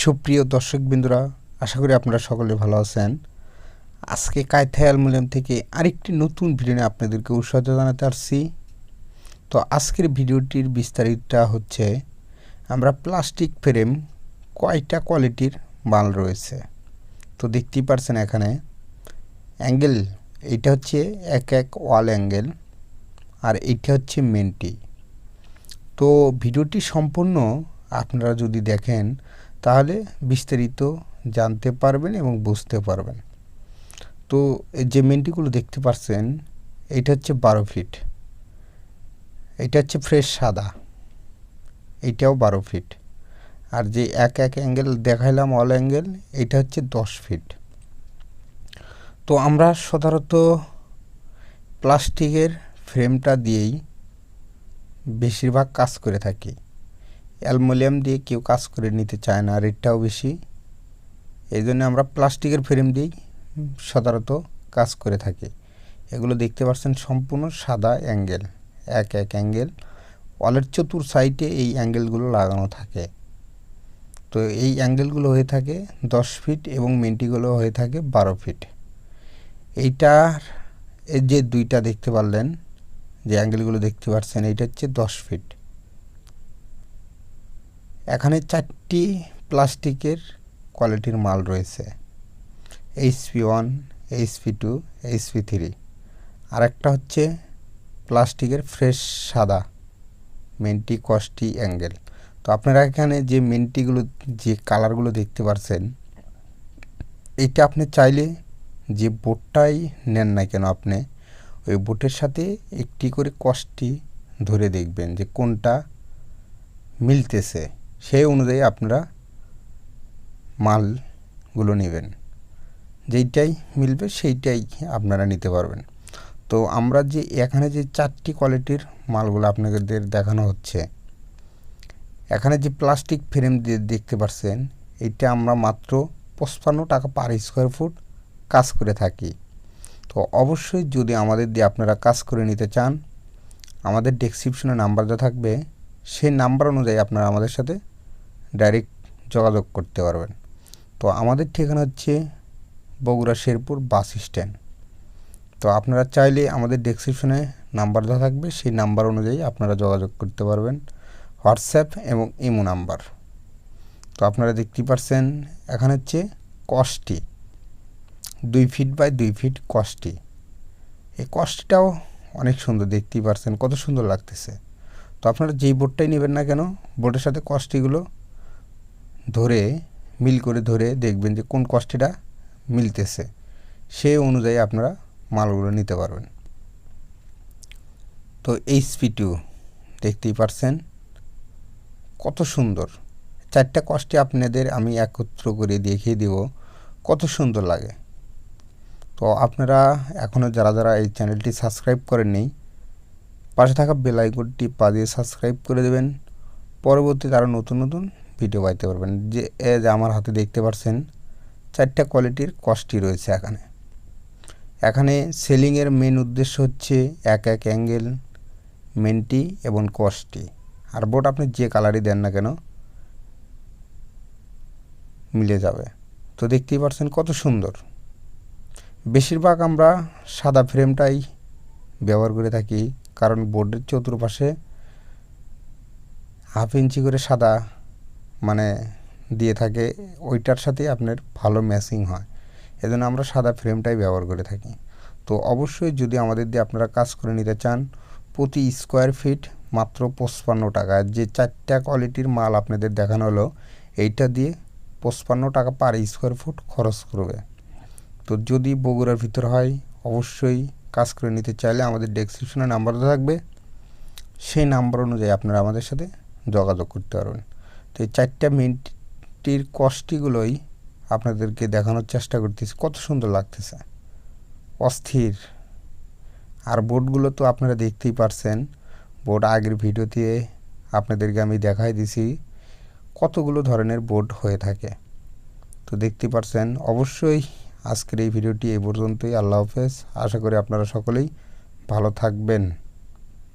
সুপ্রিয় দর্শকবৃন্দরা, আশা করি আপনারা সকলে ভালো আছেন। আজকে কায়থায় অ্যালুমিনিয়াম থেকে আরেকটি নতুন ভিডিও নিয়ে আপনাদেরকে উৎসাহিত জানাতে আসছি। তো আজকের ভিডিওটির বিস্তারিতটা হচ্ছে আমরা প্লাস্টিক ফ্রেম কয়টা কোয়ালিটির মাল রয়েছে। তো দেখতেই পারছেন এখানে অ্যাঙ্গেল, এইটা হচ্ছে এক ওয়াল অ্যাঙ্গেল আর এইটা হচ্ছে মেনটি। তো ভিডিওটি সম্পূর্ণ আপনারা যদি দেখেন তাহলে বিস্তারিত জানতে পারবেন এবং বুঝতে পারবেন। তো যে মেনটিগুলো দেখতে পাচ্ছেন এটা হচ্ছে 12 ফিট, এটা হচ্ছে ফ্রেশ সাদা, এইটাও 12 ফিট, আর যে এক অ্যাঙ্গেল দেখাইলাম অল অ্যাঙ্গেল এটা হচ্ছে 10 ফিট। তো আমরা সাধারণত প্লাস্টিকের ফ্রেমটা দিয়েই বেশিরভাগ কাজ করে থাকি। অ্যালুমিনিয়াম দিয়ে কেউ কাজ করে নিতে চায় না, রেটটাও বেশি, এই জন্য আমরা প্লাস্টিকের ফ্রেম দিয়েই সাধারণত কাজ করে থাকি। এগুলো দেখতে পাচ্ছেন সম্পূর্ণ সাদা অ্যাঙ্গেল, এক অ্যাঙ্গেল, ওয়ালের চতুর সাইডে এই অ্যাঙ্গেলগুলো লাগানো থাকে। তো এই অ্যাঙ্গেলগুলো হয়ে থাকে 10 ফিট এবং মেনটিগুলো হয়ে থাকে 12 ফিট। এইটার এই যে দুইটা দেখতে পারলেন, যে অ্যাঙ্গেলগুলো দেখতে পাচ্ছেন এইটা হচ্ছে 10 ফিট। এখানে 4টি প্লাস্টিকের কোয়ালিটির মাল রয়েছে, HP1, HP2, HP3, আর একটা হচ্ছে প্লাস্টিকের ফ্রেশ সাদা মেনটি কস্টি অ্যাঙ্গেল। তো আপনারা এখানে যে মেনটিগুলো যে কালারগুলো দেখতে পাচ্ছেন, এইটা আপনি চাইলে যে বোর্ডটাই নেন না কেন আপনি ওই বোর্ডের সাথে একটি করে কস্টি ধরে দেখবেন যে কোনটা মিলতেছে, সেই অনুযায়ী আপনারা মালগুলো নেবেন, যেইটাই মিলবে সেইটাই আপনারা নিতে পারবেন। তো আমরা যে এখানে যে 4টি কোয়ালিটির মালগুলো আপনাদের দেখানো হচ্ছে, এখানে যে প্লাস্টিক ফ্রেম দিয়ে দেখতে পাচ্ছেন এইটা আমরা মাত্র 55 টাকা পার স্কোয়ার ফুট কাজ করে থাকি। তো অবশ্যই যদি আমাদের দিয়ে আপনারা কাজ করে নিতে চান, আমাদের ডেসক্রিপশনে নাম্বার দেওয়া থাকবে, সেই নাম্বার অনুযায়ী আপনারা আমাদের সাথে ডাইরেক্ট যোগাযোগ করতে পারবেন। তো আমাদের ঠিকানা হচ্ছে বগুড়া শেরপুর বাস স্ট্যান্ড। তো আপনারা চাইলে আমাদের ডেসক্রিপশনে নাম্বার দেওয়া থাকবে, সেই নাম্বার অনুযায়ী আপনারা যোগাযোগ করতে পারবেন, হোয়াটসঅ্যাপ এবং ইমো নাম্বার। তো আপনারা দেখতে পাচ্ছেন এখানে হচ্ছে কস্টি 2 ফিট বাই 2 ফিট কস্টি। এই কস্টিটাও অনেক সুন্দর, দেখতেই পাচ্ছেন কত সুন্দর লাগতেছে। তো আপনারা যেই বোর্ডটাই নেবেন না কেন, বোর্ডের সাথে কস্টিগুলো ধরে মিল করে ধরে দেখবেন যে কোন কস্টিটা মিলতেছে, সেই অনুযায়ী আপনারা মালগুলো নিতে পারবেন। তো HP2 দেখতেই পাচ্ছেন কত সুন্দর, 4টা কস্টি আপনাদের আমি একত্র করে দেখিয়ে দেব কত সুন্দর লাগে। তো আপনারা এখনও যারা এই চ্যানেলটি সাবস্ক্রাইব করেননি, পাশে থাকা বেল আইকনটি বাজিয়ে সাবস্ক্রাইব করে দেবেন, পরবর্তীতে আরও নতুন নতুন ভিডিও পাইতে পারবেন। যে আমার হাতে দেখতে পাচ্ছেন 4টা কোয়ালিটির কস্টি রয়েছে। এখানে সেলিংয়ের মেন উদ্দেশ্য হচ্ছে এক অ্যাঙ্গেল, মেনটি এবং কস্টি, আর বোর্ড আপনি যে কালারই দেন না কেন মিলে যাবে। তো দেখতেই পাচ্ছেন কত সুন্দর। বেশিরভাগ আমরা সাদা ফ্রেমটাই ব্যবহার করে থাকি, কারণ বোর্ডের চতুর্পাশে 1/2 ইঞ্চি করে সাদা মানে দিয়ে থাকে, ওইটার সাথে আপনার ভালো ম্যাচিং হয়, এজন্য আমরা সাদা ফ্রেমটাই ব্যবহার করে থাকি। তো অবশ্যই যদি আমাদের দিয়ে আপনারা কাজ করে নিতে চান, প্রতি স্কোয়ার ফিট মাত্র 55 টাকা। যে 4টা কোয়ালিটির মাল আপনাদের দেখানো হলো, এইটা দিয়ে 55 টাকা পার স্কোয়ার ফুট খরচ করবে। তো যদি বগুড়ার ভিতর হয়, অবশ্যই কাজ করে নিতে চাইলে আমাদের ডেসক্রিপশনে নাম্বার থাকবে, সেই নাম্বার অনুযায়ী আপনারা আমাদের সাথে যোগাযোগ করতে পারবেন। তো এই 4টা মেনটির কস্টিগুলোই আপনাদেরকে দেখানোর চেষ্টা করতেছি, কত সুন্দর লাগতেছে, অস্থির। আর বোর্ডগুলো তো আপনারা দেখতেই পারছেন, বোর্ড আগের ভিডিওতে আপনাদেরকে আমি দেখাই দিছি কতগুলো ধরনের বোর্ড হয়ে থাকে। তো দেখতেই পারছেন। অবশ্যই আজকের এই ভিডিওটি এই পর্যন্তই। আল্লাহ হাফেজ। আশা করি আপনারা সকলেই ভালো থাকবেন।